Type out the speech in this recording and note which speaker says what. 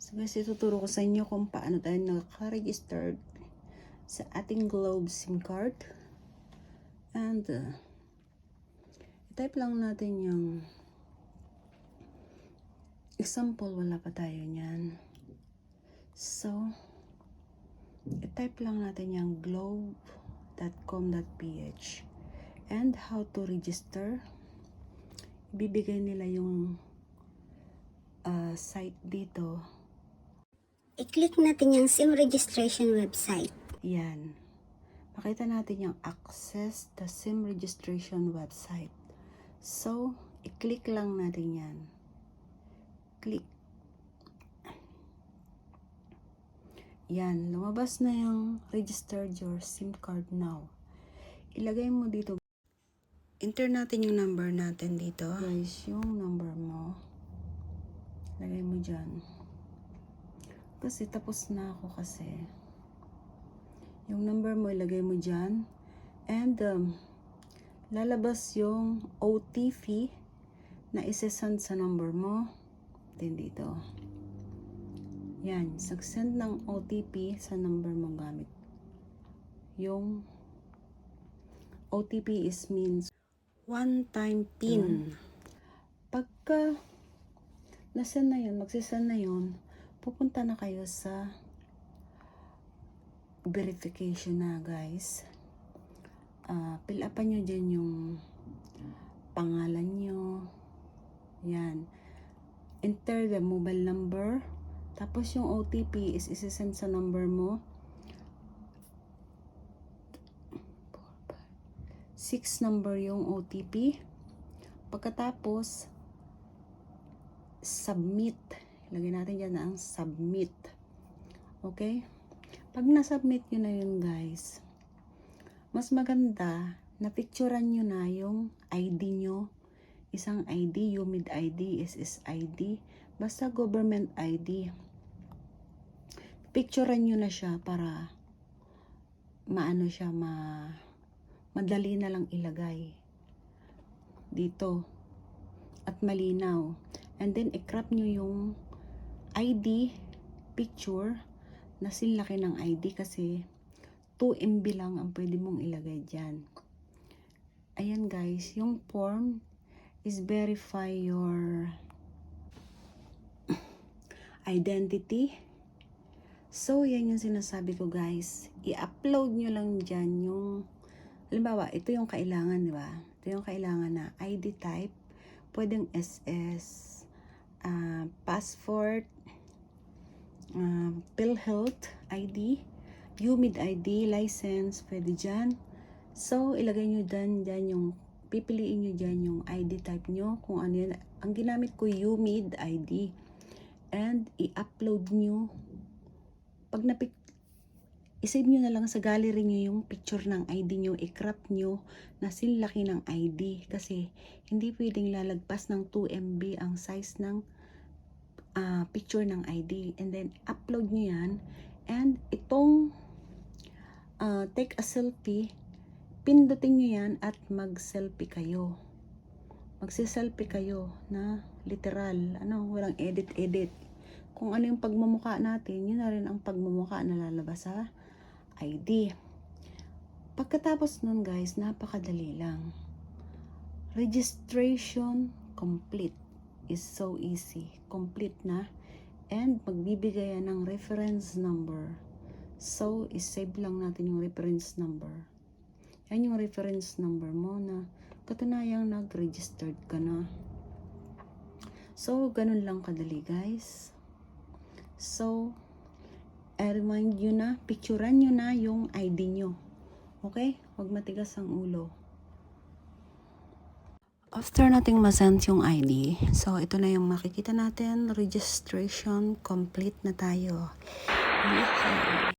Speaker 1: So guys, ituturo ko sa inyo kung paano tayo naka-registered sa ating Globe SIM card. And type lang natin yung example, wala pa tayo niyan. So, i-type lang natin yung globe.com.ph and how to register. Ibibigay nila yung site dito.
Speaker 2: I-click natin yung SIM registration website.
Speaker 1: Yan. Makita natin yung access the SIM registration website. So, i-click lang natin yan. Click. Yan. Lumabas na yung registered your SIM card now. Ilagay mo dito. Enter natin yung number natin dito. Guys, yung number mo. Lagay mo dyan. Kasi tapos na ako kasi. Yung number mo ilagay mo dyan. And lalabas yung OTP na isesend sa number mo. Then dito. Yan. Sag-send ng OTP sa number mo gamit. Yung OTP means one-time PIN. Pagka nasend na yun, magsisend na yun, pupunta na kayo sa verification na guys. Fill upan nyo dyan yung pangalan nyo. Yan. Enter the mobile number. Tapos yung OTP is isesend sa number mo. 6 number yung OTP. Pagkatapos, submit. Lagyan natin dyan na ang submit. Okay? Pag na-submit nyo na yun guys, mas maganda na picturean nyo na yung ID nyo. Isang ID, UMID ID, SSID, basta government ID. Picturean nyo na siya para maano siya, madali na lang ilagay dito at malinaw. And then i-crop nyo yung ID picture na sinlaki ng ID kasi 2 MB lang ang pwede mong ilagay dyan. Ayan guys, yung form is verify your identity. So yan yung sinasabi ko guys, i-upload nyo lang dyan yung, halimbawa ito yung kailangan, di ba? Ito yung kailangan na ID type, pwedeng SS, passport, PhilHealth ID, UMID ID, license, pwede dyan. So, ilagay nyo dyan yung, pipiliin nyo dyan yung ID type nyo, kung ano yan. Ang ginamit ko, UMID ID. And, i-upload nyo. Pag i-save nyo na lang sa gallery nyo yung picture ng ID nyo, i-crop nyo na sinlaki ng ID. Kasi, hindi pwedeng lalagpas ng 2 MB ang size ng picture ng ID. And then, upload nyo yan. And, itong take a selfie, pindutin nyo yan at mag-selfie kayo. Magsiselfie kayo na literal. Walang edit-edit. Kung ano yung pagmumukha natin, yun na rin ang pagmumukha na lalabas sa ID. Pagkatapos nun guys, napakadali lang. Registration complete. Is so easy. Complete na. And magbibigay yan ng reference number. So, isave lang natin yung reference number. Yan yung reference number mo na katunayang nag-registered ka na. So, ganun lang kadali guys. So, I remind you na, picturean nyo na yung ID nyo. Okay? Huwag matigas ang ulo. After nating masend yung ID, so ito na yung makikita natin, registration complete na tayo. Yeah.